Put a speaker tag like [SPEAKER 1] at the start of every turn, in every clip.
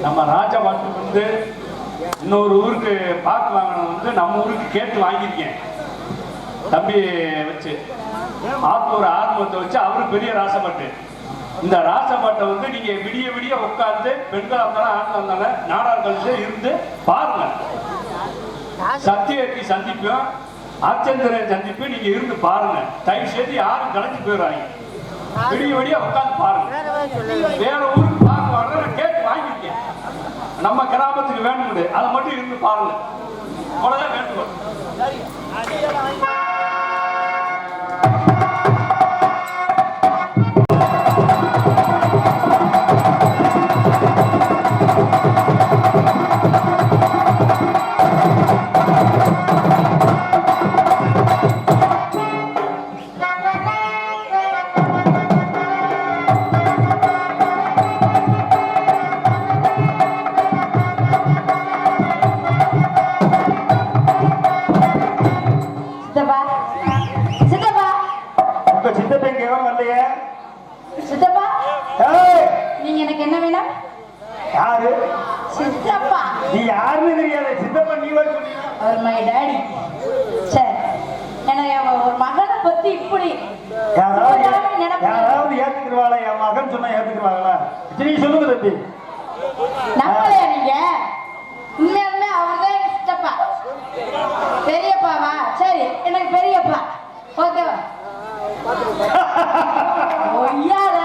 [SPEAKER 1] நம்ம ராஜபாட்டு வந்து இன்னொரு ஊருக்கு பாக்கு வாங்கணும் வந்து நம்ம ஊருக்கு கேட்டு வாங்கியிருக்கேன் தம்பி வச்சு ஆத்தூர் ஆத்மத்தை வச்சு அவரு பெரிய ராசப்பாட்டு. இந்த ராசப்பாட்டை வந்து நீங்க விடிய விடிய உட்கார்ந்து பெண்கள் இருந்தாலும் ஆண்கள் இருந்தாலும் நாடார் கழிச்சு இருந்து பாருங்க. சத்தியத்தை சந்திப்பும் அச்சந்திர சந்திப்பு நீங்க இருந்து பாருங்க. தயவு செய்து யாரும் கலைஞ்சு போயிடுறாங்க. விடிய விடிய உட்காந்து பாருங்க. வேற ஊருக்கு பார்க்க வர கேட்டு வாங்கிருக்கேன். நம்ம கிராமத்துக்கு வேணும் அதை மட்டும் இருந்து பாருங்க. அவ்வளவுதான் வேண்டுகோள்.
[SPEAKER 2] நீங்க எனக்கு என்ன வேணும்?
[SPEAKER 1] யாரு
[SPEAKER 2] சித்தப்பா?
[SPEAKER 1] நீ யாருன்னு தெரியாது. சித்தப்பா நீ வர
[SPEAKER 2] அவர் மை டாடி. சரி, எனக்கு ஒரு மகனை பத்தி இப்படி
[SPEAKER 1] யாராவது ஏத்துக்குவாளா? என் மகன் சொன்னா ஏத்துக்குவாங்களா? நீ சொல்லுங்க தம்பி.
[SPEAKER 2] நம்பலையா நீங்க? உண்மையாலுமே அவர்தான் எங்க சித்தப்பா. பெரியப்பாவா? சரி, எனக்கு பெரியப்பா. ஓகேவா? ஒய்யால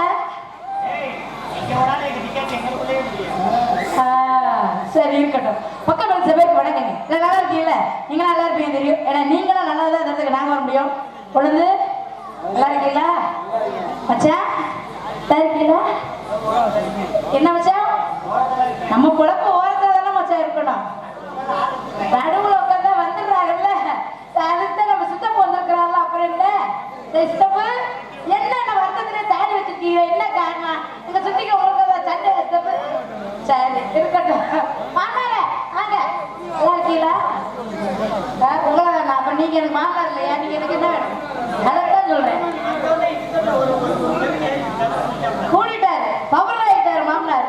[SPEAKER 2] சரி இருக்கட்டும். பக்கம் பேருக்கு வணக்கங்க. நல்லா இருக்கீங்கல்ல? நீங்க நல்லா இருப்பீங்க தெரியும். ஏன்னா நீங்களும் நல்லதான் இடத்துக்கு நாங்க வர முடியும். பொழுது நல்லா இருக்கீங்களா மச்சா? நல்லா இருக்கீங்களா? என்ன மச்சா? நம்ம குழப்ப ஓரத்துல தானே மச்சா இருக்கணும். நடுவுல உட்காந்தா வந்துடுறாங்கல்ல. அதுதான் நம்ம சித்தப்பு வந்திருக்கிறாங்களா? அப்புறம் என்ன சித்தப்பு என்ன வருத்தத்திலே தாடி வச்சிருக்கீங்க? என்ன காரணம்? எங்க சுத்திக்கு உங்களுக்கு சண்டை சித்தப்பு? சரி இருக்கட்டும். மாமாரே வாங்க. நல்லா இருக்கீங்களா? உங்களை வேணாம். அப்ப நீங்க எனக்கு மாமனார் இல்லையா? நீங்க எனக்கு என்ன வேணும்? அதைத்தான் சொல்றேன். கூடிட்டாரு, பவர் ஆயிட்டாரு மாமனார்.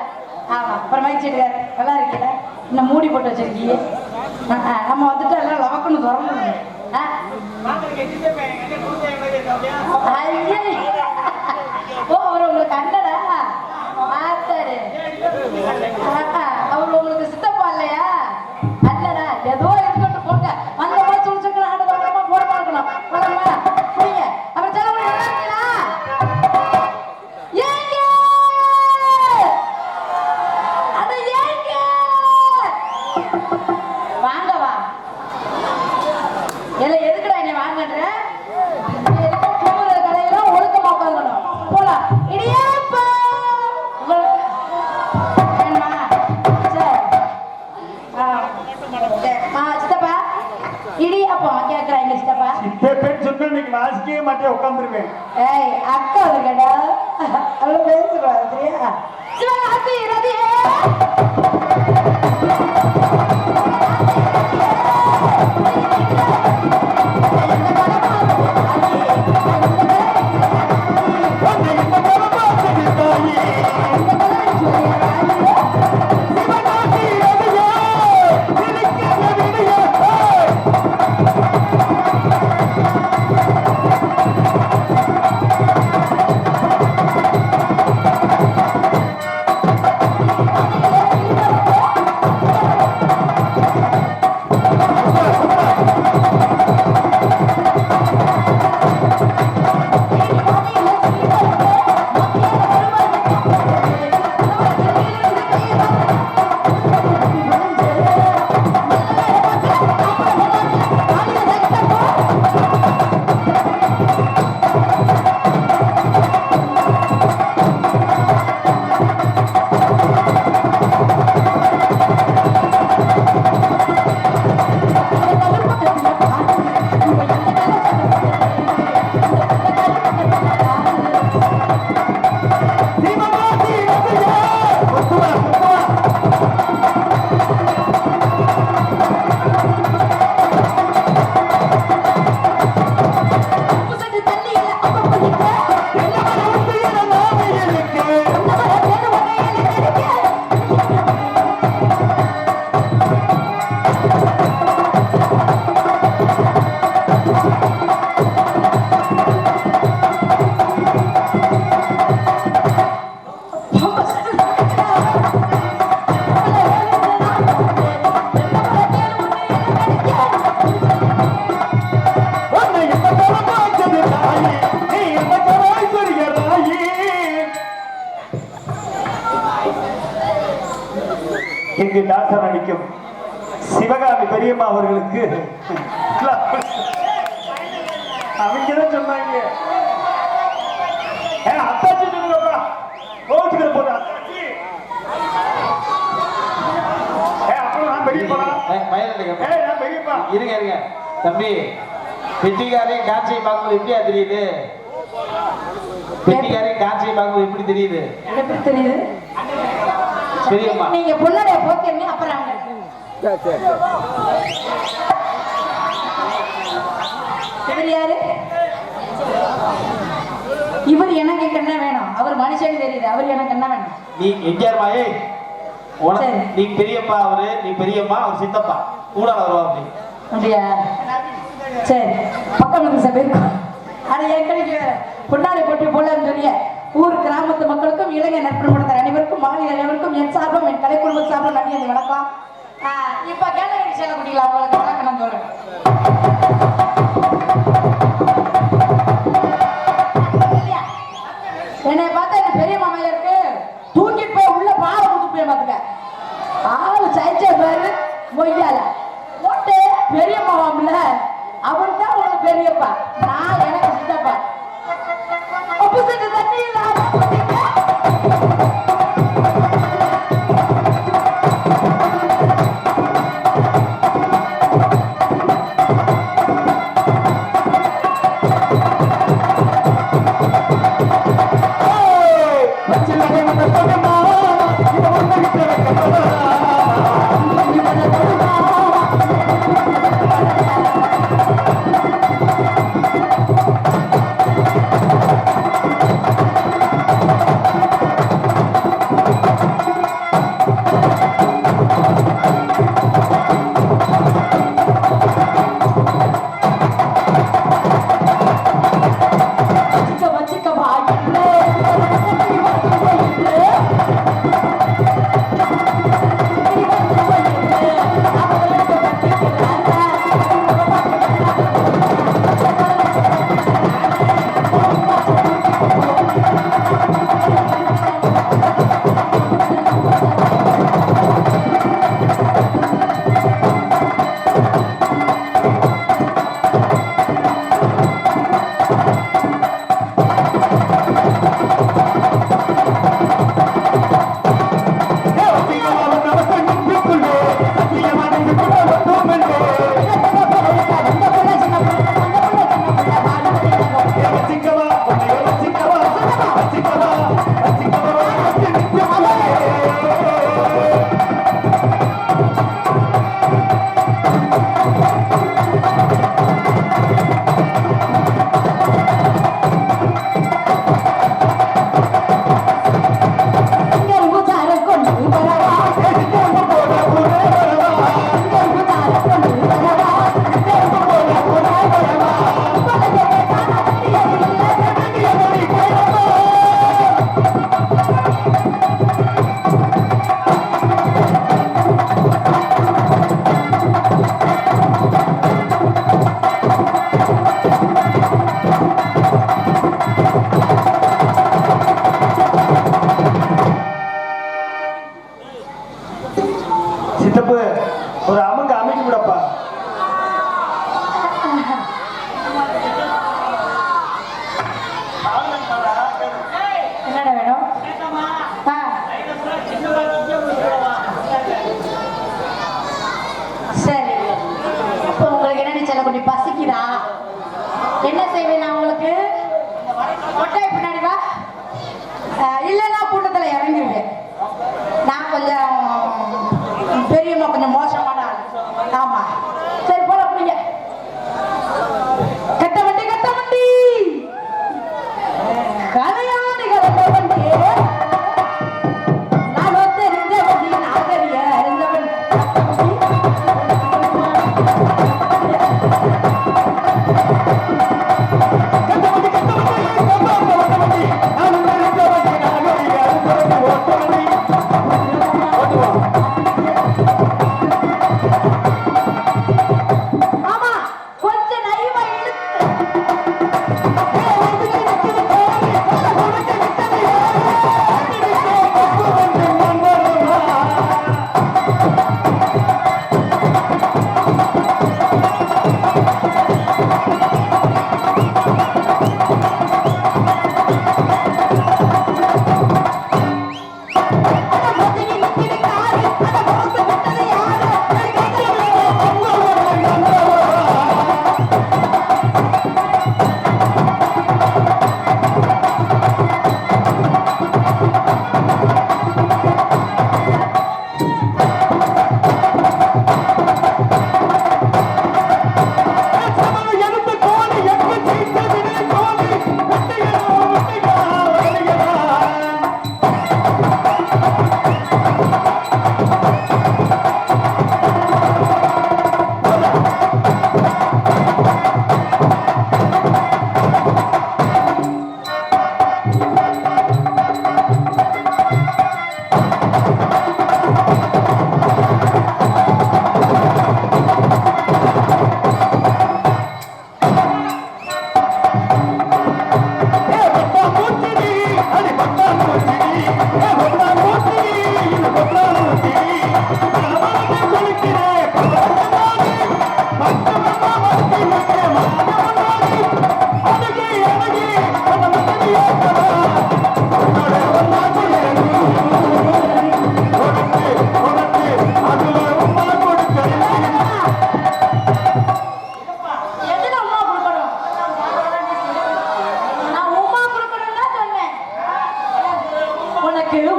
[SPEAKER 2] ஆமா, அப்புறம் மகிழ்ச்சிட்டாரு. நல்லா இருக்கீங்களா? இன்னும் மூடி போட்டு வச்சிருக்கீங்க. நம்ம வந்துட்டு எல்லாம் லவக்குன்னு திறந்து. ஓ, அவர் உங்களுக்கு அண்ணடா? ஆத்தாரு. அவர் உங்களுக்கு சித்தப்பா இல்லையா? அண்ணடா? ஏதோ இருக்கட்டும் போங்க. அந்த மாதிரி சொல்லிச்சுக்கலாம். ஆடு வரமா போடமா இருக்கணும். போடமா புரியுங்க. அப்புறம் சொல்ல முடியல. ஏங்க அட ஏங்க வாங்கவா? எல்லாம் எதுக்குடா என்ன வாங்கன்ற? கடையெல்லாம் ஒழுக்கமா உட்காந்துக்கணும். போலாம். இடியாப்பா சித்தப்பா இடியாப்பா கேட்கறாங்க. சித்தப்பா
[SPEAKER 1] வாசிக்கவே மாட்டேன், உட்காந்துருவேன்.
[SPEAKER 2] ஏய் அக்கா இருக்கடா, அவ்வளோ பேசுறா சரியா? சிவகாசி ரதியே
[SPEAKER 3] இங்கு டாக்டர் நடிக்கும் சிவகாமி பெரியம்மா அவர்களுக்கு அவங்கதான் சொன்னாங்க. அத்தாச்சி கோச்சுக்கிற போது அத்தாச்சி அப்புறம் நான் பெரியப்பா நான் பெரியப்பா
[SPEAKER 4] இருங்க இருங்க தம்பி, பெட்டிக்காரையும் காட்சியை பார்க்கும்போது எப்படியா தெரியுது? பெட்டிக்காரையும் காட்சியை பார்க்கும்போது எப்படி தெரியுது?
[SPEAKER 2] எப்படி தெரியுது?
[SPEAKER 4] பெரியம்மா
[SPEAKER 2] நீங்க பொண்ணடைய போக்கேன்னு அப்புறம் அவங்க இவர் யாரு? இவர் எனக்கு என்ன வேணும்? அவர் மனுஷன் தெரியுது, அவர் எனக்கு என்ன வேணும்?
[SPEAKER 4] நீ எங்கேயாருமாயே
[SPEAKER 2] சரி.
[SPEAKER 4] நீ பெரியப்பா, அவரு நீ பெரியம்மா, அவர் சித்தப்பா கூட வருவா அப்படி.
[SPEAKER 2] அப்படியா? சரி, பக்கம் வந்து பேருக்கும் அதை ஏற்கனவே பொன்னாடை போட்டி போடலாம்னு சொல்லிய ஊர் கிராமத்து மக்களுக்கும் இளைஞர் நற்பணி அனைவருக்கும் மாநில அனைவருக்கும் என் சார்பும் என் கலை குடும்ப சார்பும் நன்றி வணக்கம். இப்ப கேட்டகரி செல்ல குட்டிங்களா அவங்களுக்கு வணக்கம் நான் சொல்றேன். என்னை பார்த்தா என்ன பெரிய மாமையா இருக்கு, தூக்கிட்டு போய் உள்ள பாவை குத்து போய் பாத்துக்க. ஆளு சைச்சே பாரு மொய்யால போட்டு பெரிய மாவாம்ல அவன் தான் உனக்கு பெரியப்பா, நான் எனக்கு சித்தப்பா. ஆப்போசிட் தண்ணி இல்ல
[SPEAKER 3] சித்தப்பு ஒரு அமங்க அமைக்க விடப்பா.
[SPEAKER 2] என்னடா வேணும்? சரி, இப்போ உங்களுக்கு என்ன செல்லக்குட்டி பசிக்குதா? என்ன செய்வேன் நான் உங்களுக்கு? கொட்டை பின்னாடி வா, இல்லைன்னா கூட்டத்துல இறங்கிடுவேன். நான் கொஞ்சம் பெரியம்மா கொஞ்சம் மோசமான ஆள். ஆமா, சரி போல பிடிங்க. கட்ட வண்டி கட்ட வண்டி கலையாண்டி கலந்த வண்டி நான் தெரிஞ்ச வண்டி நாகரிய அறிந்தவன்.
[SPEAKER 3] கட்ட வண்டி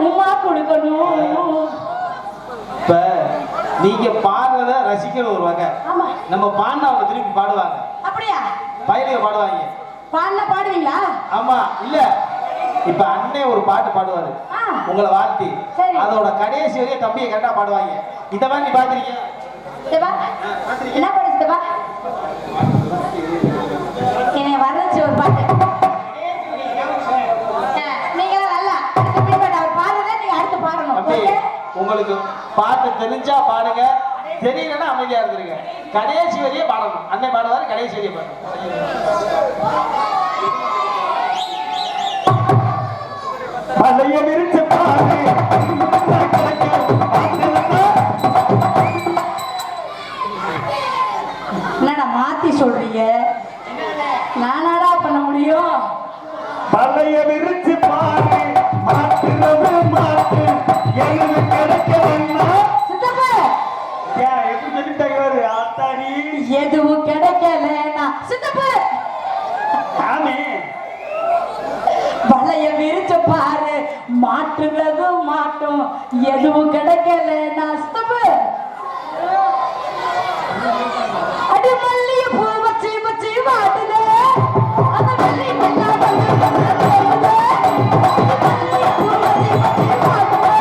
[SPEAKER 2] உமா கொடுக்கணும்.
[SPEAKER 4] இப்ப நீங்க பாடுறத ரசிக்கிற ஒரு வகை,
[SPEAKER 2] ஆமா.
[SPEAKER 4] நம்ம பாடினா அவங்க திருப்பி பாடுவாங்க,
[SPEAKER 2] அப்படியா?
[SPEAKER 4] பயிலுக பாடுவாங்க.
[SPEAKER 2] பாடினா பாடுவீங்களா?
[SPEAKER 4] ஆமா. இல்ல இப்ப அண்ணே ஒரு பாட்டு பாடுவாரு
[SPEAKER 2] ஆ.
[SPEAKER 4] உங்களை வாழ்த்தி,
[SPEAKER 2] சரி.
[SPEAKER 4] அதோட கடைசி வரையும் தம்பியை கரெக்டா பாடுவாங்க. இந்த மாதிரி நீ பாத்திருக்கீங்க?
[SPEAKER 2] சிவா, என்ன பாடு சிவா? என்னை வரச்சு ஒரு பாட்டு. நீங்க நல்லா அடுத்த பின்பற்ற அவர் பாடுறத நீங்க அடுத்து பாடணும்.
[SPEAKER 4] தம்பி,
[SPEAKER 2] ஓகே?
[SPEAKER 4] உங்களுக்கு பாட்டு தெரிஞ்சா பாடுங்க, தெரியலன்னா அமைதியா இருந்துருங்க. கடைசி வரையும் பாடணும். அண்ணே பாடுவாரு, கடைசி வரையும் பாடணும்.
[SPEAKER 3] மலைய விரிச்சு பாரு
[SPEAKER 2] என்னடா மாத்தி சொல்றீங்க? நானாடா பண்ண முடியும்?
[SPEAKER 3] மலைய விரிச்சு பாரு மாற்றுறது மாற்று எங்களுக்கு கிடைக்கலன்னா
[SPEAKER 2] சித்தப்பா,
[SPEAKER 3] ஏன் எப்படி சொல்லிட்டாங்க ஆத்தாடி
[SPEAKER 2] எதுவும் கிடைக்கலனா சித்தப்பா
[SPEAKER 3] ஆமே
[SPEAKER 2] வளைய விரிச்சு பாரு மாட்டுறது மாட்டும் எதுவும் கிடைக்கலனா சித்தப்பா. அடி மல்லிய பூ வச்சு வச்சு வாடுதே அந்த மல்லி எல்லாம் வந்து மல்லிய பூ வச்சு வச்சு வாடுதே.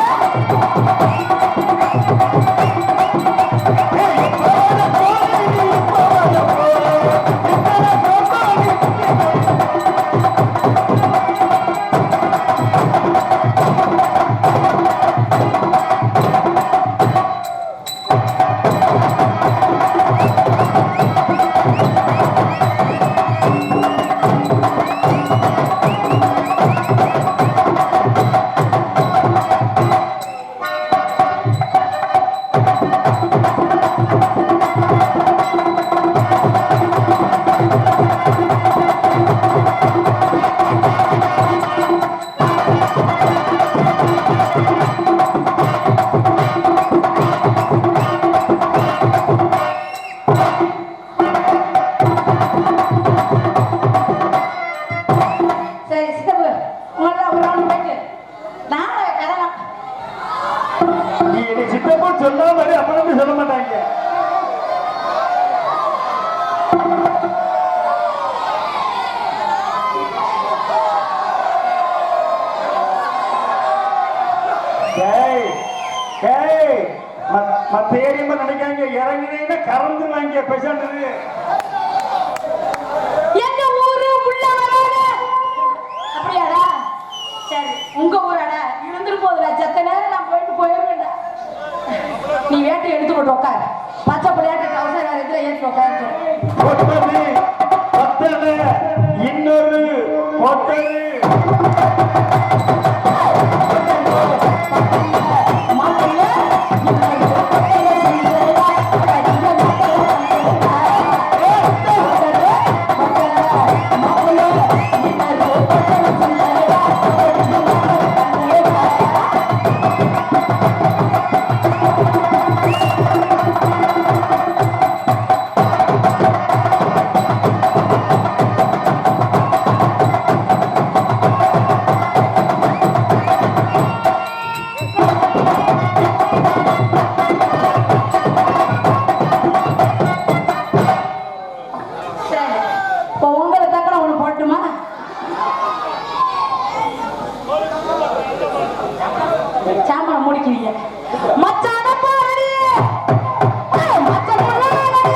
[SPEAKER 2] சரி சித்தப்பு, உங்களோட ஒரு ரவுண்ட் போயிட்டு நானே கதலாம்.
[SPEAKER 3] நீ என்னை சித்தப்பா சொன்னா மாதிரி அப்புறம் சொல்ல மாட்டாங்க. டேய், டேய், மத்த ஏரியா நினைக்காங்க இறங்குனீங்கன்னா கறந்துருவாங்க பேசாண்டது.
[SPEAKER 2] எங்க ஊரு உள்ள வராத. அப்படியாடா? சரி, உங்க ஊராடா? இருந்துட்டு போதுடா, செத்த நேரம் நான் போயிருவேன்டா. நீ வேட்டை எடுத்து போட்டு உட்காரு. பச்சை பிள்ளையாட்டு ட்ரௌசர் வேற இதுல ஏற்றி உட்காந்து.
[SPEAKER 3] ஒத்தது, ஒத்தது, இன்னொரு ஒத்தது.
[SPEAKER 2] மாப்பிள்ளை சரி, இப்போ உங்களை தக்கன ஒண்ணு போட்டுமா? சாமான முடிக்கிறீங்க. மச்சான பாரு, மச்சான பாரு, மச்சான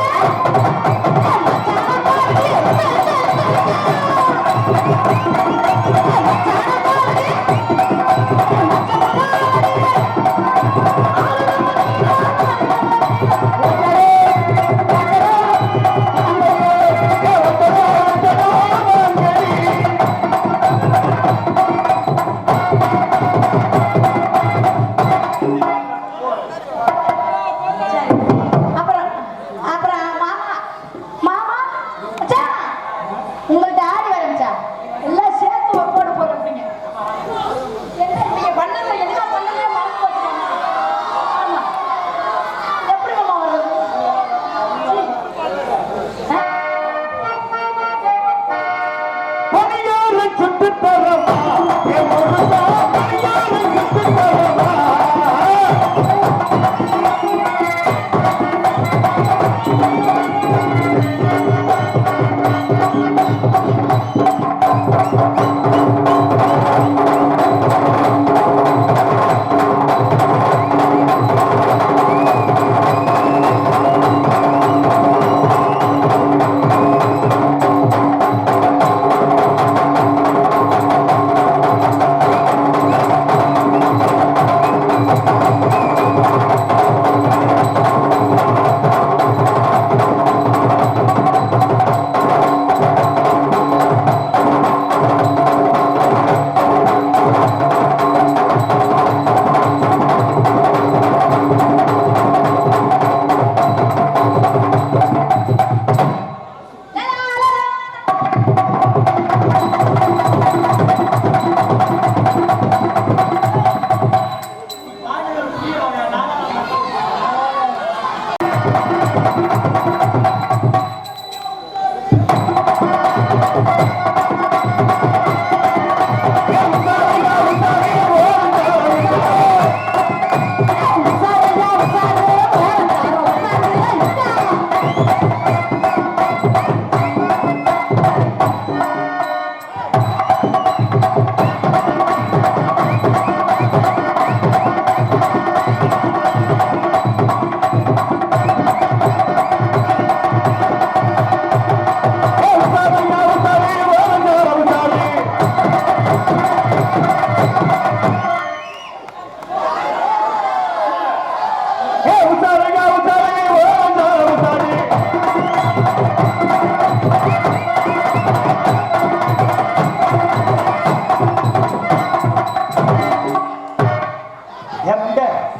[SPEAKER 3] எந்த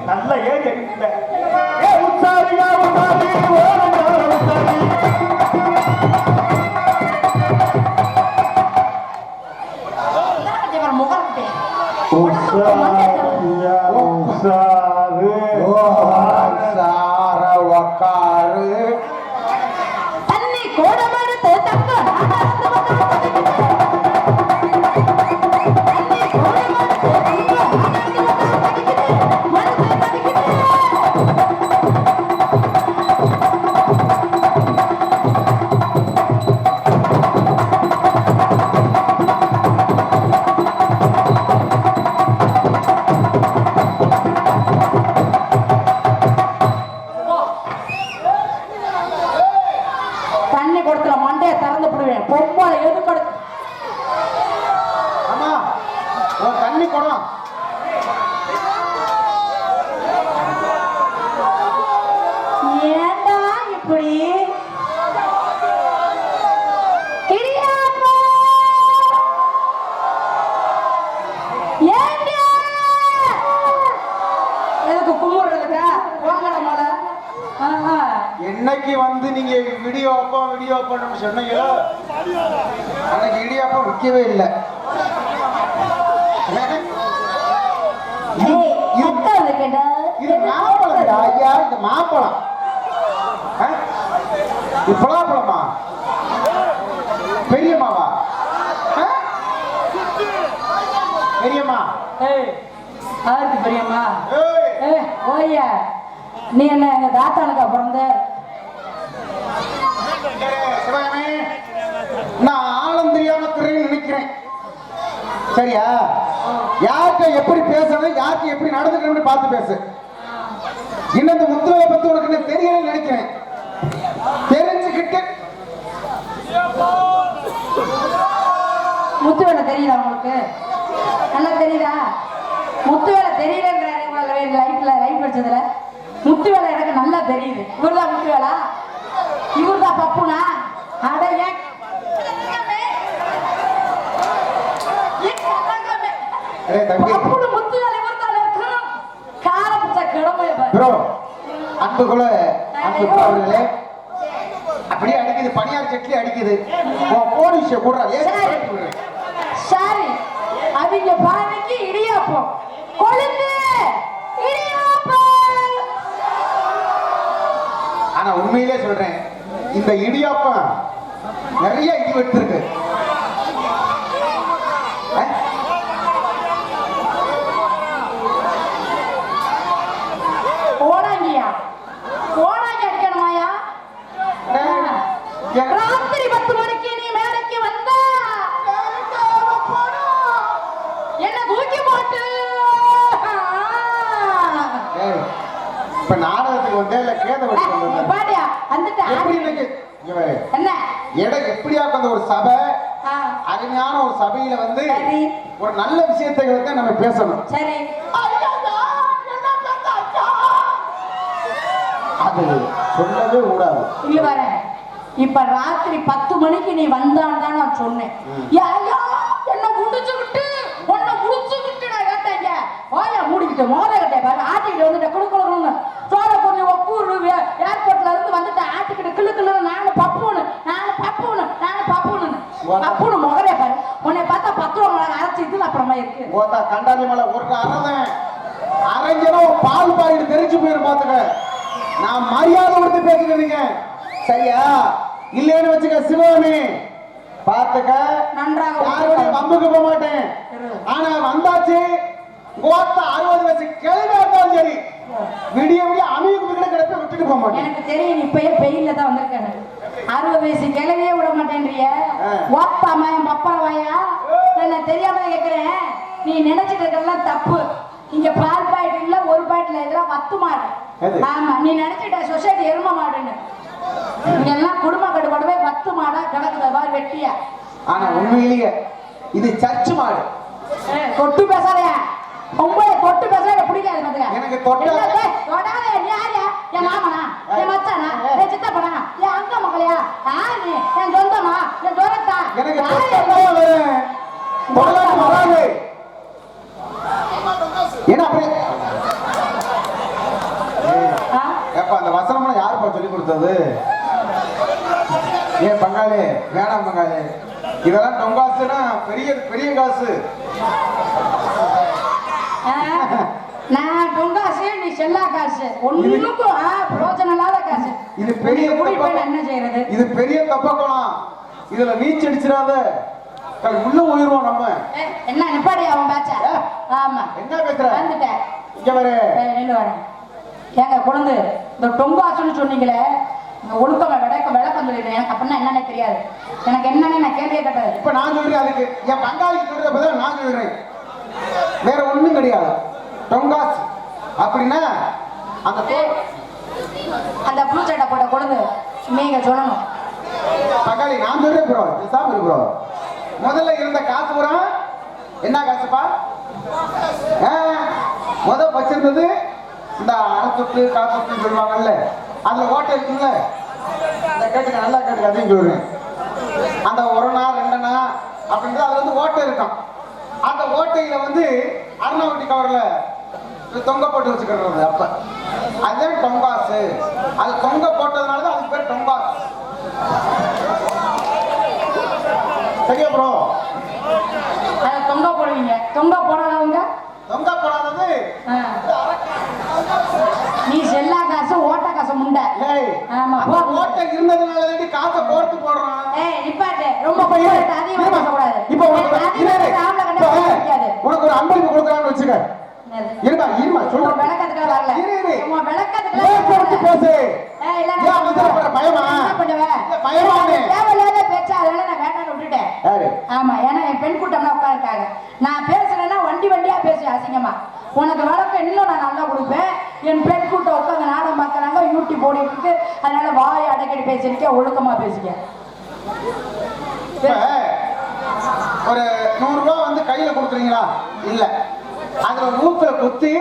[SPEAKER 3] நல்ல ஏறி அடிக்கிட்ட ஏ உத்தாரியா உத்தாரி ஓரமா உத்தாரி உசாரியா உசாரு
[SPEAKER 4] சார உக்காரு
[SPEAKER 2] தண்ணி கோடமெடுத்து தக்க தண்ணி கொடுத்துற மண்டைய திறந்து விடுவேன் பொம்பளை எது கொடு
[SPEAKER 4] ஆமா உன் தண்ணி குடம்
[SPEAKER 2] ஏண்டா இப்படி இடியாப்பா! ஏண்டா? எதுக்கு கும்பிடுறதுக்கா போங்கடா மொத. ஆஹா.
[SPEAKER 4] என்னைக்கு வந்து நீங்க வீடியோ பண்ணணும்னு சொன்னீங்களோ அன்னைக்கு இடியாப்பம் விற்கவே இல்லை
[SPEAKER 2] ஏய், அக்கா இருக்கேன்டா.
[SPEAKER 4] இது மாம்பழம் ஐயா, இது மாம்பழம் பலாப்பழமா பெரியம்மாவா பெரியம்மா
[SPEAKER 2] ஏய், யாருக்கு பெரியம்மா?
[SPEAKER 4] ஏய்,
[SPEAKER 2] ஏய், ஓய்யா. நீ என்ன எங்க தாத்தானுக்கா பிறந்த?
[SPEAKER 4] சிவகாமி, நான் ஆழம் தெரியாம திரைன்னு நினைக்கிறேன் சரியா? யார்கிட்ட எப்படி பேசணும், யார்கிட்ட எப்படி நடந்துக்கணும்னு பார்த்து பேசு. இன்னும் இந்த முத்துவை பத்தி உனக்கு என்ன தெரியலன்னு நினைக்கிறேன். தெரிஞ்சுக்கிட்டு
[SPEAKER 2] முத்து வேலை தெரியுதா உங்களுக்கு? நல்லா தெரியுதா? முத்து வேலை தெரியலன்ற லைஃப் படிச்சதுல முத்து வேலை எனக்கு நல்லா தெரியுது. இவர்தான் முத்து வேலா? இவர்தான் பப்புனா? அட ஏன்
[SPEAKER 4] ஏய் தம்பி,
[SPEAKER 2] பப்புனு முத்து வேலை இவர்தான் காரப்பட்ட கிடமைய
[SPEAKER 4] ப்ரோ அன்புக்குள்ள அவர்களே அப்படியே அடிக்குது, பனியார் சட்லி அடிக்குது. போலீஸ் கூட
[SPEAKER 2] சாரி, அவங்க பானைக்கு இடியாப்பம் கொழுந்து இடியாப்பம்.
[SPEAKER 4] ஆனா உண்மையிலே சொல்றேன், இந்த இடியாப்பம் நிறைய இடி வெட்டிருக்கு.
[SPEAKER 2] ஓடாங்கியா ஓடாங்கி அடிக்கணுமாயா? ராத்திரி 10 மணிக்கு நீ மேடைக்கு வந்த என்ன தூக்கி போட்டு
[SPEAKER 4] இப்ப நாடகத்துக்கு வந்தே இல்ல கேத வச்சு வந்தேன்.
[SPEAKER 2] பாடியா வந்துட்டு
[SPEAKER 4] எப்படி இன்னைக்கு
[SPEAKER 2] என்ன
[SPEAKER 4] இடம் எப்படியா அந்த ஒரு சபை,
[SPEAKER 2] ஆ,
[SPEAKER 4] அருமையான ஒரு சபையில வந்து
[SPEAKER 2] சரி
[SPEAKER 4] ஒரு நல்ல விஷயத்தை வந்து நம்ம பேசணும்.
[SPEAKER 2] சரி
[SPEAKER 4] அது சொல்லவே கூடாது.
[SPEAKER 2] இங்க வரேன். இப்ப ராத்திரி 10 மணிக்கு நீ வந்தான்னு தான் நான் சொன்னேன். ஐயா என்ன முடிச்சுக்கிட்டு உன்னை முடிச்சுக்கிட்டு நான் கேட்டேங்க. வாயா மூடிக்கிட்டு மோத கட்டே பாரு ஆட்டிக்கிட்டு வந்துட்டு குடுக்கணும்னு சோழ பொண்ணு ஒப்பூர் ஏர்போர்ட்ல இருந்து வந்துட்டு ஆட்டிக்கிட்டு கிளு கிளுன்னு நானும் பப்புன்னு முகரே பாரு. உன்னை பார்த்தா 10 ரூபா மிளகா அரைச்சிட்டு அப்புறமா இருக்கு.
[SPEAKER 4] ஓத்தா கண்டாலி மலை ஒரு அரைஞ்சனும் பால் பாயிட்டு தெரிஞ்சு போயிரும் பாத்துக்க. நான் மரியாதை கொடுத்து பேசுறீங்க சரியா? இல்லைன்னு வச்சுக்க சிவகாமி பாத்துக்க,
[SPEAKER 2] நன்றாக
[SPEAKER 4] யாருடைய வம்புக்கு போக மாட்டேன். ஆனா வந்தாச்சு கோத்தா 60 வயசு கிளம்பி இருந்தாலும் சரி விடிய விடிய அமைவுக்கு கிட்ட கிடப்ப விட்டுட்டு போக மாட்டேன்.
[SPEAKER 2] எனக்கு தெரியும், இப்பயே பெயில தான் வந்திருக்கேன். 60 வயசு கிளவியே விட மாட்டேன்றிய ஓப்பாமா என் பப்பாவாயா? நான் தெரியாம கேட்கிறேன். நீ நினைச்சிட்டு இருக்கிறதெல்லாம் தப்பு. இங்க பால் பாயிண்ட் இல்ல, ஒரு பாயிண்ட்ல இதெல்லாம் வத்து மாடு. ஆமா, நீ நினைச்சிட்ட சொசைட்டி எரும மாடுன்னு. இங்க எல்லாம் குடும்ப கட்டுப்பாடு வத்து மாடா கிடக்குத பாரு வெட்டியா.
[SPEAKER 4] ஆனா உண்மையிலேயே இது சர்ச்சு மாடு.
[SPEAKER 2] தொட்டு பேசாதே, உங்களை தொட்டு பேச பிடிக்காது பாத்துக்க.
[SPEAKER 4] எனக்கு தொட்டாத
[SPEAKER 2] தொடாத. நீ யாரியா? என் மாமனா, என் மச்சானா, என் சித்தப்பனா, என் அங்க மகளையா? யாரு? என் சொந்தமா, என் துரத்தா?
[SPEAKER 4] எனக்கு வராது. ஏன்னா அப்படியே கொடுத்தது? ஏன் பங்காளி, வேணாம் பங்காளி, இதெல்லாம் டொங்காசுன்னா பெரிய பெரிய காசு.
[SPEAKER 2] நான் டொங்காசு, நீ செல்லா காசு, ஒண்ணுக்கும் பிரோஜனம் இல்லாத காசு.
[SPEAKER 4] இது பெரிய
[SPEAKER 2] என்ன செய்யறது?
[SPEAKER 4] இது பெரிய தப்பக்கலாம். இதுல நீச்சல் அடிச்சிடாத, உள்ள உயிர்வோம் நம்ம.
[SPEAKER 2] என்ன நிப்பாடி அவன் பேச்சா? ஆமா,
[SPEAKER 4] என்ன பேசுற?
[SPEAKER 2] வந்துட்டேன்.
[SPEAKER 4] இங்க வர
[SPEAKER 2] நின்று வரேன். ஏங்க குழந்தை, இந்த டொங்காசுன்னு சொன்னீங்களே, ஒழுக்கம் விளக்கம் சொல்லிடுறேன். எனக்கு அப்படின்னா என்னன்னே தெரியாது. எனக்கு என்னன்னு நான் கேள்வியே கேட்டது.
[SPEAKER 4] இப்ப நான் சொல்றேன், அதுக்கு என் பங்காளிக்கு சொல்றத பதிலா நான் சொல்றேன். வேற ஒண்ணும் கிடையாது. டொங்காஸ் அப்படின்னா
[SPEAKER 2] அந்த ப்ளூ சட்டை போட்ட குழந்தை நீங்க சொல்லணும்.
[SPEAKER 4] பங்காளி நான் சொல்றேன் ப்ரோ, சாப்பிடு ப்ரோ. முதல்ல இருந்த காசு பூரா என்ன காசுப்பா? முதல் வச்சிருந்தது இந்த அரைத்தொட்டு காசு சொல்லுவாங்கல்ல, அதுல ஓட்டை இருக்குல்ல, இந்த கேட்டுக்க, நல்லா கேட்டுக்க, அதையும் சொல்றேன். அந்த 1 நாள் 2 நாள் அப்படின்றது அது வந்து ஓட்டை இருக்கும். அந்த ஓட்டையில வந்து அருணாவட்டி கவர்ல தொங்க போட்டு வச்சுக்கிறது. அப்ப அதுதான் டொங்காசு. அது தொங்க போட்டதுனால தான் அதுக்கு பேர் டொங்காசு. சரியா ப்ரோ?
[SPEAKER 2] அதை தொங்க போடுவீங்க. தொங்க போடாதவங்க?
[SPEAKER 4] தொங்க போடாதது
[SPEAKER 2] நீ செல்லா காசு, ஓட்ட காசு முண்டை. ஆமா,
[SPEAKER 4] ஓட்டை இருந்ததுனால தான் காசை போட்டு போடுறான்.
[SPEAKER 2] நிப்பாட்டு. ரொம்ப அதிகமா பேசக்கூடாது.
[SPEAKER 4] இப்போ உனக்கு ஒரு அன்பளிப்பு கொடுக்குறான்னு வச்சுக்க. இருமா இருமா சொல்ற
[SPEAKER 2] விளக்கத்துக்கு வரல. உங்க விளக்கத்துக்கு
[SPEAKER 4] பேசு.
[SPEAKER 2] இல்ல
[SPEAKER 4] பயமா? பயமா?
[SPEAKER 2] தேவையில்லாத பேச்சா, அதனால நான் வேண்டாம்னு விட்டுட்டேன். ஆமா, ஏன்னா என் பெண் கூட்டம்னா உட்காந்துருக்காங்க. நான் பேசுறேன்னா வண்டியா பேசுவேன் அசிங்கமா. உனக்கு வழக்கம் இன்னும் நான் நல்லா கொடுப்பேன். என் பெண் கூட்டம் உட்காந்து நாடகம் பார்க்கறாங்க, யூடியூப் ஓடிட்டு இருக்கு. அதனால வாய் அடக்கடி பேசிருக்கேன், ஒழுக்கமா பேசிக்க.
[SPEAKER 4] ஒரு 100 ரூபாய் வந்து கையில கொடுக்குறீங்களா? இல்ல, அதுல மூக்குல குத்தி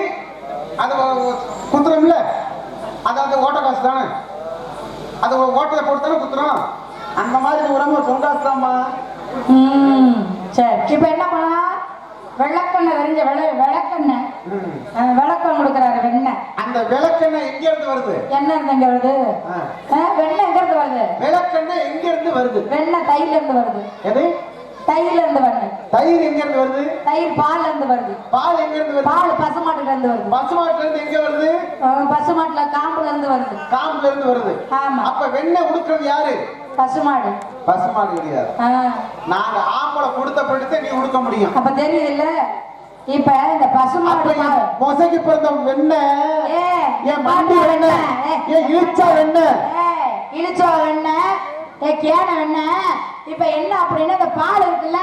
[SPEAKER 4] அது குத்துறோம்ல, அது அந்த ஓட்ட காசு தானே. அது ஓட்டையில போட்டு தானே குத்துறோம். அந்த மாதிரி உடம்பு தொங்காசு தான்மா.
[SPEAKER 2] சரி, இப்ப என்ன பண்ணா? விளக்கெண்ணெய் தெரிஞ்ச விளக்கெண்ணெய் விளக்கம் கொடுக்குறாரு. வெண்ணெய். அந்த
[SPEAKER 4] விளக்கெண்ணெய் எங்க இருந்து வருது?
[SPEAKER 2] என்ன இருந்து எங்க வருது? வெண்ணெய் எங்க இருந்து வருது?
[SPEAKER 4] விளக்கெண்ணெய் எங்க இருந்து வருது?
[SPEAKER 2] வெண்ணெய் தயிர்ல இருந்து வருது.
[SPEAKER 4] எது?
[SPEAKER 2] தயிர்ல இருந்து வருது.
[SPEAKER 4] தயிர் எங்க இருந்து வருது?
[SPEAKER 2] தயிர் பால்ல இருந்து வருது.
[SPEAKER 4] பால் எங்க இருந்து வருது?
[SPEAKER 2] பால் பசுமாட்டுல இருந்து வருது.
[SPEAKER 4] பசுமாட்டுல இருந்து எங்க வருது?
[SPEAKER 2] பசுமாட்டுல காம்புல இருந்து வருது.
[SPEAKER 4] காம்புல இருந்து வருது.
[SPEAKER 2] ஆமா.
[SPEAKER 4] அப்ப வெண்ணெய் உடுக்குறது யாரு?
[SPEAKER 2] பசுமாடு.
[SPEAKER 4] பசுமாடு கிடையாது. நாங்க ஆம்பளை கொடுத்த படுத்து நீ உடுக்க முடியும்.
[SPEAKER 2] அப்ப தெரியுது இல்ல? இப்ப இந்த பசுமாடு
[SPEAKER 4] மொசைக்கு பிறந்த வெண்ணெய், ஏன் மண்டி வெண்ணெய், ஏன் இழிச்சா வெண்ணெய்,
[SPEAKER 2] இழிச்சா வெண்ணெய், கேன வெண்ணெய். இப்ப என்ன அப்படின்னா, இந்த பால் இருக்குல்ல,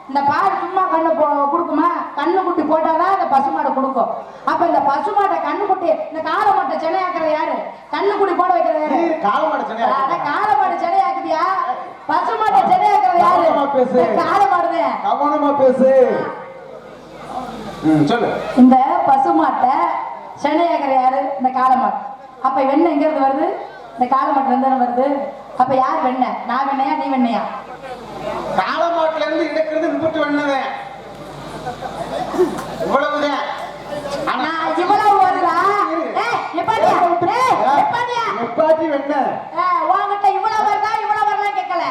[SPEAKER 2] இந்த பால் சும்மா கண்ணு கொடுக்குமா? கண்ணு குட்டி போட்டாதான் அந்த பசுமாடை கொடுக்கும். அப்ப இந்த பசுமாட்டை கண்ணு குட்டி, இந்த காளமாட்டை சென்னையாக்குறது யாரு? கண்ணு குட்டி போட வைக்கிறது யாரு?
[SPEAKER 4] காளமாடு சென்னையா?
[SPEAKER 2] காளமாடு சென்னையாக்குதியா? பசுமாட்டை சென்னையாக்குறது யாரு? காளமாடுதான்.
[SPEAKER 4] கவனமா பேசு. சொல்லு.
[SPEAKER 2] இந்த பசுமாட்டை சென்னையாக்குற யாரு? இந்த காளமாடு. அப்ப வெண்ணெய் எங்க இருந்து வருது? இந்த காளமாட்டுல இருந்து வருது. அப்ப யார் வெண்ணெய்? நான் வெண்ணையா நீ வெண்ணையா?
[SPEAKER 4] காளமாட்டுல இருந்து எடுக்கிறது முட்டு வெண்ணெய். இவ்வளவுதான்.
[SPEAKER 2] ஆனா இவ்வளவு வருதா? நிப்பாட்டியா
[SPEAKER 4] நிப்பாட்டி வெண்ணெய்.
[SPEAKER 2] உன்கிட்ட இவ்வளவு வருதா? இவ்வளவு வரலாம் கேட்கல.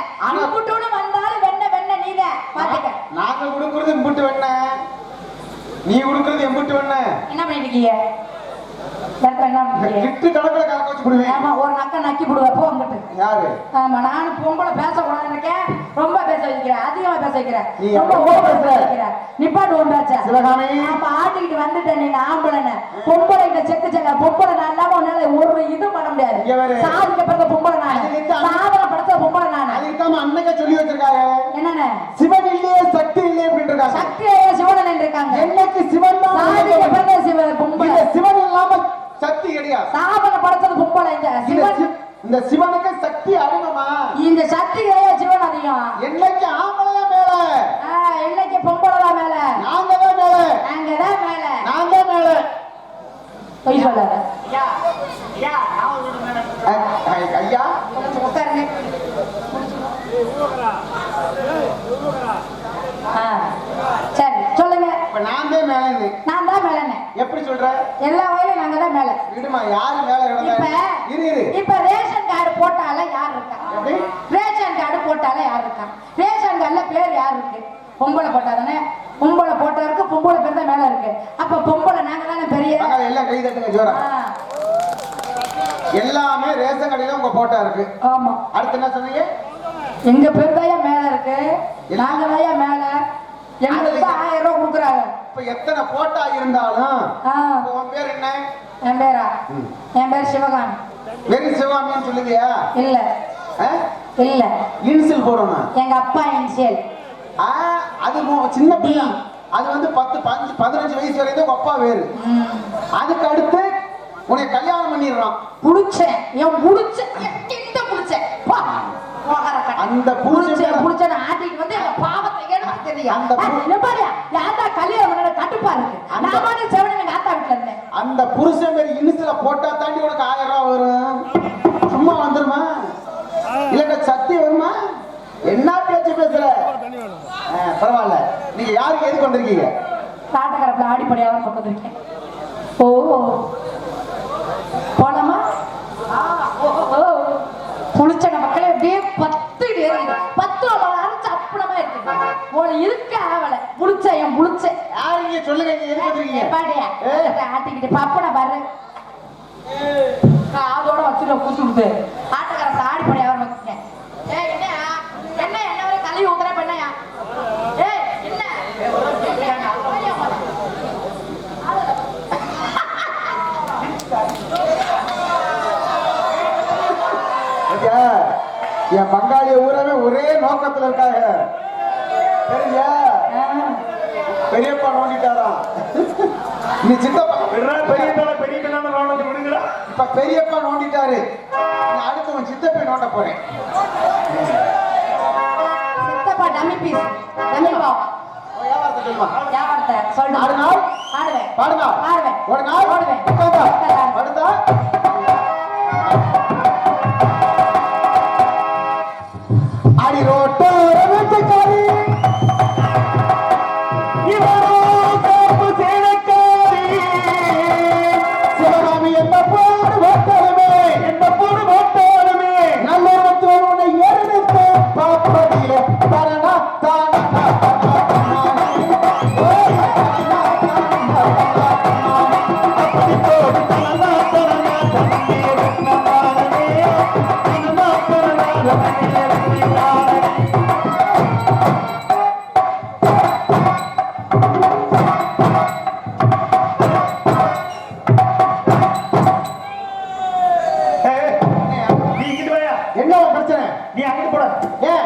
[SPEAKER 2] முட்டுன்னு வந்தாலும் வெண்ணெய் நீதான் பாத்துக்க.
[SPEAKER 4] நாங்க கொடுக்கறது முட்டு வெண்ணெய், நீ கொடுக்கறது எம்புட்டு வெண்ணெய்.
[SPEAKER 2] என்ன பண்ணிட்டு இருக்கீங்க?
[SPEAKER 4] கிட்டு கணக்குல கணக்கு வச்சு போடுவேன்.
[SPEAKER 2] ஆமா, ஒரு நக்க நக்கி போடுவா போ அங்கிட்டு.
[SPEAKER 4] யாரு?
[SPEAKER 2] ஆமா, நானும் பொம்பளை பேசக்கூடாதுன்னு இருக்கேன். ரொம்ப பேச வைக்கிறேன், அதிகமா பேச வைக்கிறேன்.
[SPEAKER 4] நீ
[SPEAKER 2] ரொம்ப ஓவர் பேச வைக்கிறேன். நிப்பாட்டு உன் பேச்ச.
[SPEAKER 4] சிவகாமி,
[SPEAKER 2] அப்ப ஆட்டிக்கிட்டு வந்துட்டேன். நீ ஆம்பளைன்னு பொம்பளை கிட்ட செக்கு செல்ல பொம்பளை நான் இல்லாம உன்னால ஒரு இது பண்ண முடியாது. சாதிக்க பிறந்த பொம்பளை நான், சாதனை படுத்த பொம்பளை நான்.
[SPEAKER 4] அதுக்கு அன்னைக்கே சொல்லி வச்சிருக்காங்க.
[SPEAKER 2] என்னன்னு?
[SPEAKER 4] சிவன் இல்லையே சக்தி இல்லையே அப்படின்னு இருக்காங்க.
[SPEAKER 2] சக்தி சிவன் இருக்காங்க.
[SPEAKER 4] என்னைக்கு சிவன் தான்
[SPEAKER 2] சாதிக்க பிறந்த சிவன் பொம்பளை.
[SPEAKER 4] சிவன் இல்லாம சக்தி கிடையாது.
[SPEAKER 2] சாதனை படுத்தது பொம்பளை.
[SPEAKER 4] இந்த சிவனுக்கு சக்தி அதிகமா? இந்த
[SPEAKER 2] சக்தி சிவன் அதிகம்.
[SPEAKER 4] என்னைக்கு ஆம்பளை மேல,
[SPEAKER 2] என்னைக்கு பொம்பளை தான் மேல.
[SPEAKER 4] நாங்க தான் மேல,
[SPEAKER 2] நாங்க தான் மேல,
[SPEAKER 4] நாங்க மேல.
[SPEAKER 2] போய் சொல்லாத
[SPEAKER 4] ஐயா. ஐயா
[SPEAKER 2] உட்காருங்க. சரி சொல்லுங்க.
[SPEAKER 4] இப்ப நான் தான் மேல.
[SPEAKER 2] நான் தான் மேலன்னு.
[SPEAKER 4] எப்படி சொல்ற?
[SPEAKER 2] எல்லா வயலும் நாங்க தான் மேல.
[SPEAKER 4] விடுமா, யாரு மேல
[SPEAKER 2] இப்ப
[SPEAKER 4] கிடந்தா? இரு
[SPEAKER 2] இப்ப ரேஷன் கார்டு போட்டால யார் இருக்கா?
[SPEAKER 4] எப்படி?
[SPEAKER 2] ரேஷன் கார்டு போட்டால யார் இருக்கா? ரேஷன் கார்டுல பேர் யார் இருக்கு? பொம்பளை போட்டாதானே. பொம்பளை போட்டவருக்கு பொம்பளை பேர் தான் மேல இருக்கு. அப்ப பொம்பளை நாங்க தானே பெரிய.
[SPEAKER 4] எல்லாம் கை தட்டுங்க ஜோரா. எல்லாமே ரேஷன் கடையில உங்க போட்டா இருக்கு.
[SPEAKER 2] ஆமா.
[SPEAKER 4] அடுத்து என்ன சொன்னீங்க?
[SPEAKER 2] எங்க பேர் தான் மேல இருக்கு. நாங்க தான் மேல. எங்களுக்கு 1000 ரூபாய் கொடுக்குறாங்க.
[SPEAKER 4] இப்ப எத்தனை போட்டா இருந்தாலும் உன் பேர் என்ன?
[SPEAKER 2] என் பேரா? என் பேர் சிவகாமி.
[SPEAKER 4] வெறும் சிவகாமின்னு சொல்லுவியா?
[SPEAKER 2] இல்ல இல்ல,
[SPEAKER 4] இன்சில் போடணும்.
[SPEAKER 2] எங்க அப்பா இன்சியல்.
[SPEAKER 4] அது சின்ன பிள்ளை. அது வந்து 10 15 வயசு வரைக்கும் உங்க அப்பா வேறு. அதுக்கு அடுத்து உன்னை கல்யாணம் பண்ணிடுறான்.
[SPEAKER 2] புடிச்சேன் என் புடிச்சேன் எந்த புடிச்சேன்
[SPEAKER 4] அந்த
[SPEAKER 2] புடிச்சேன் ஆட்டிட்டு வந்து எங்க பாவத்தை ஏன்னு தெரியும். அந்த பாரியா யாரா கல்யாணம் பண்ண கட்டுப்பா இருக்கு. நான் பாட்டு செவன எங்க ஆத்தா வீட்டுல இருந்தேன்.
[SPEAKER 4] அந்த புருஷன் பேர் இனிசில போட்டா தாண்டி உனக்கு 1000 ரூபாய் வரும். சும்மா வந்துருமா? இல்ல சத்தி வருமா? என்ன பேச்சு பேசுற? பரவாயில்ல. நீங்க யாருக்கு எது கொண்டிருக்கீங்க?
[SPEAKER 2] காட்டுக்கரப்புல ஆடிப்படியாதான் பக்கத்து இருக்கேன். ஓ போலாமா? புளிச்ச மக்களே அப்படியே 10 ஏறிது. 10 அரைச்சு அப்பளமா இருக்கு. போல இருக்க ஆவலை புளிச்ச என் புளிச்ச
[SPEAKER 4] யாருங்க சொல்லுங்க, எது கொண்டிருக்கீங்க?
[SPEAKER 2] பாடியா ஆட்டிக்கிட்டு பப்பனை பாரு அதோட வச்சுட்டு கூத்துடுது. ஆட்டுக்காரத்தை ஆடிப்படியாதான் வச்சுக்கேன். என்ன வரை கழுவி ஊத்துற பண்ணையா? என்ன
[SPEAKER 4] என் பங்காளிய ஊரவே ஒரே நோக்கத்துல இருக்காங்க. சரியா? பெரியப்பா நோண்டிட்டாராம். நீ சித்தப்பா இப்ப பெரியப்பா நோண்டிட்டாரு. அடுத்து உன் சித்தப்பை நோண்ட போறேன்.
[SPEAKER 2] சித்தப்பா டம்மி பீஸ் டம்மி பா.
[SPEAKER 4] வியாபாரத்தை சொல்லுமா?
[SPEAKER 2] வியாபாரத்தை சொல்லுங்க.
[SPEAKER 4] ஆடுனாள்
[SPEAKER 2] ஆடுவேன்.
[SPEAKER 4] பாடுங்க.
[SPEAKER 2] ஆடுவேன்.
[SPEAKER 4] ஓடுனாள்
[SPEAKER 2] ஓடுவேன்.
[SPEAKER 4] உட்கார்ந்தா படுத்தா. அடி ரோட்டோர வெட்டுக்காரி இவரோ காப்பு சேனக்காரி. சிவகாமி என்ன போடு ஓட்டாலுமே நல்ல உன்னை எடுத்து பாப்பதில தரணா தானா அப்படி போடு தரணா என்ன பிரச்சனை?
[SPEAKER 3] நீ அங்கிட்டு போட.
[SPEAKER 4] ஏன்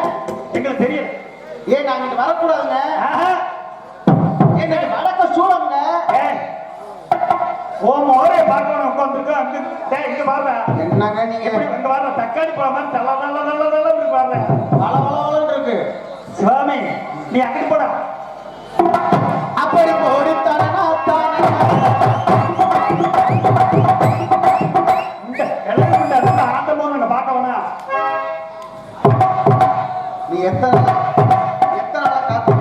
[SPEAKER 3] எங்களுக்கு தெரியும்.
[SPEAKER 4] ஏன் நாங்க வரக்கூடாதுங்க? எங்களுக்கு வடக்க சூழங்க.
[SPEAKER 3] ஓம் ஒரே பார்க்கணும் உட்காந்துருக்கோம். அங்க இங்க பாருங்க.
[SPEAKER 4] என்னங்க நீங்க
[SPEAKER 3] இங்க பாருங்க, தக்காளி பழம் மாதிரி தள்ள இருக்கு பாருங்க.
[SPEAKER 4] வளவளன்னு இருக்கு.
[SPEAKER 3] சிவாமி நீ அங்கிட்டு போட.
[SPEAKER 4] அப்படி போடி தரணா தானா
[SPEAKER 3] ஆட்டமோ பார்க்க வேணா.
[SPEAKER 4] நீ எத்தனை நாளா காத்து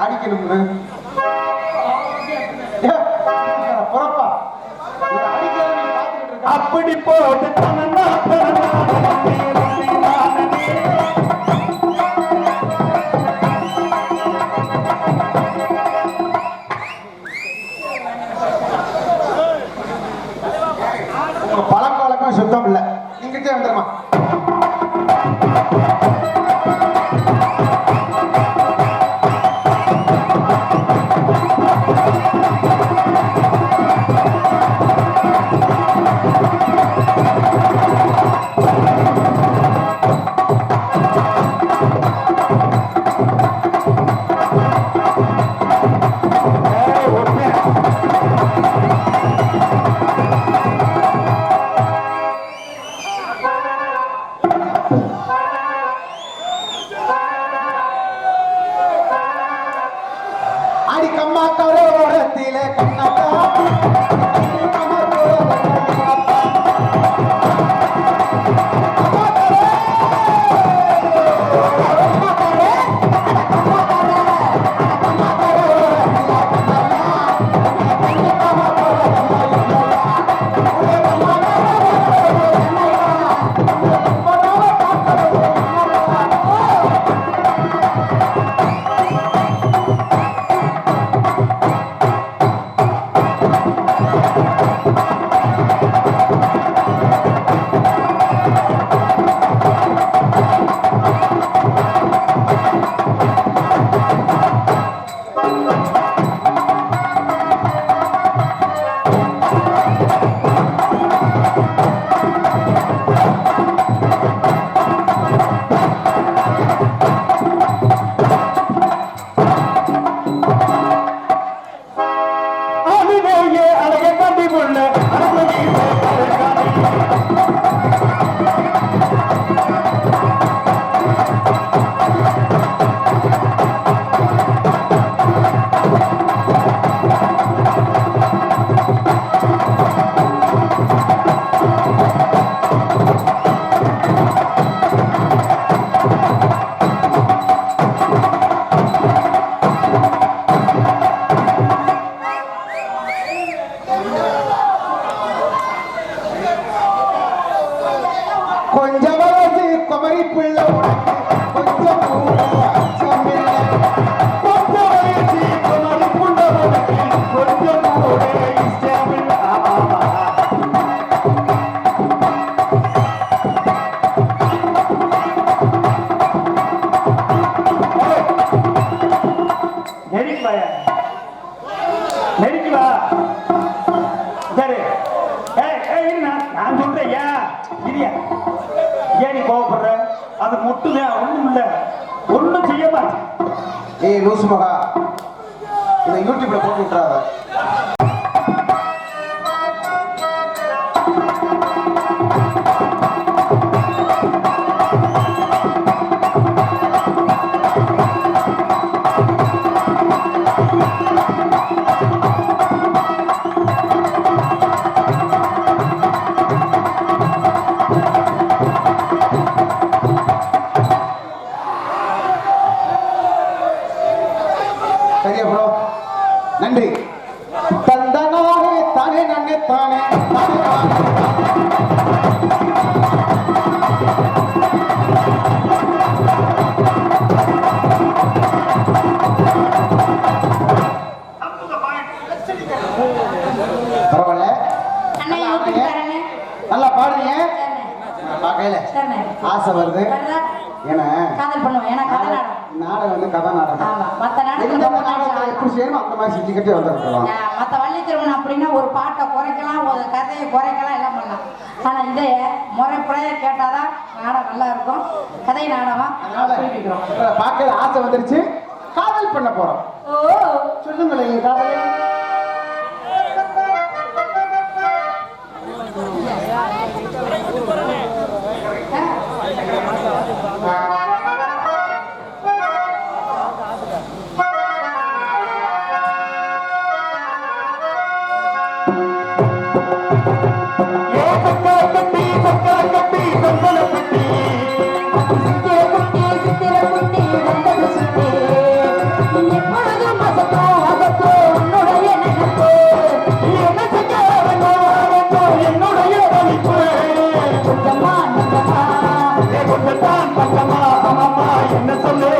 [SPEAKER 4] அடிக்கணும்னு புறப்பா அடிக்கிற நீ காத்துக்கிட்டு இருக்க.
[SPEAKER 3] அப்படி போட்டு
[SPEAKER 4] உங்க பழக்க வழக்கம் சுத்தம் இல்ல. நீங்கிட்டே வந்துருமா? கொஞ்சம் வயசு குமரி பிள்ளை உனக்கு கொஞ்சம் கூட அச்சமில்லை. கொஞ்சம் வயசு குமரி பிள்ளை உனக்கு கொஞ்சம் கூட இஷ்டமில்லை. ஆமா.
[SPEAKER 3] நெருங்கிவாயா நெருங்கிவா சரி. நான் சொல்றேன் இல்லையா ஏன் நீ கோவப்படுற? அது முட்டுதான் ஒண்ணும் இல்ல, ஒண்ணும் செய்ய மாட்டேன்.
[SPEAKER 4] ஏய் லூசு மகா, இதை யூடியூப்ல போட்டு விட்டுறாத. சரியா ப்ரோ, நன்றி. தந்தனாவே தானே நன்னே தானே தானே பரவாயில்ல,
[SPEAKER 2] அண்ணா யூடியூப் காரங்க.
[SPEAKER 4] நல்லா பாடுங்க. பார்க்கல
[SPEAKER 2] சரிண்ணே.
[SPEAKER 4] ஆசை வருது.
[SPEAKER 2] வருதா?
[SPEAKER 4] ஏன்னா
[SPEAKER 2] காதல் பண்ணுவோம். ஏன்னா கதை நாடகம்.
[SPEAKER 4] நாடகம் வந்து கதை நாடகம்.
[SPEAKER 2] ஆமா. மத்த
[SPEAKER 4] எந்த
[SPEAKER 2] நாடகத்துல
[SPEAKER 4] நாடகம் எப்படி செய்யணும் அந்த மாதிரி செஞ்சுக்கிட்டே வந்துருக்கலாம்.
[SPEAKER 2] மத்த வள்ளி திருமணம் அப்படின்னா ஒரு பாட்டை குறைக்கலாம், ஒரு கதையை குறைக்கலாம், எல்லாம் பண்ணலாம். ஆனா இதை முறைப்படையா கேட்டாதான் நாடகம் நல்லா இருக்கும். கதை நாடகம்
[SPEAKER 4] அதனால பார்க்கல ஆசை வந்துருச்சு, காதல் பண்ண போறோம்.
[SPEAKER 2] ஓ
[SPEAKER 4] சொல்லுங்களேன் காதல்.
[SPEAKER 3] என்ன சொல்லு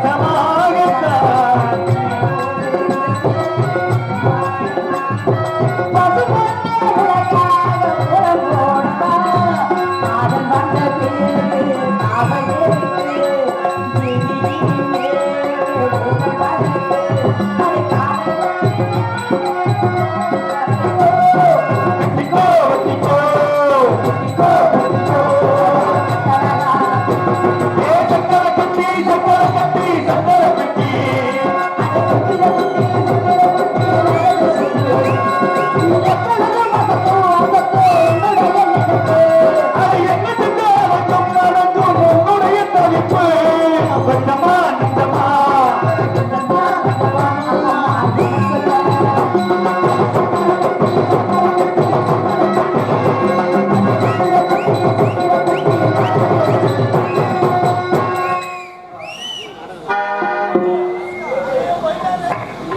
[SPEAKER 4] Come on.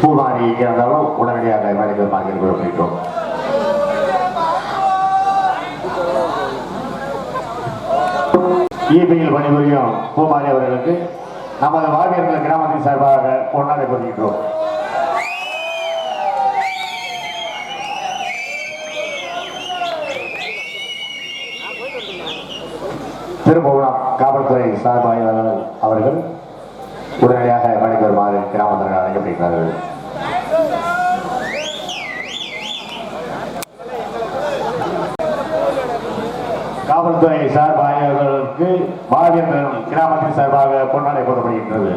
[SPEAKER 3] பூமாரி எங்கே இருந்தாலும் உடனடியாக மேடைகள் மார்க்கெட் போயிட்டோம். ஈபியில் பணிபுரியும் பூமாரி அவர்களுக்கு நமது வாழ்வியர்கள் கிராமத்தின் சார்பாக பொன்னாடை போடுகின்றோம். திரும்புவனம் காவல்துறை சார்பாய்வாளர் அவர்கள் உடனடியாக பணிக்கு வருமாறு கிராமத்தினர் அழைக்கப்படுகிறார்கள். காவல்துறை சார்பாய்வாளர்களுக்கு வாழ்வியர்கள் கிராமத்தின் சார்பாக பொன்னாடை போடப்படுகின்றது.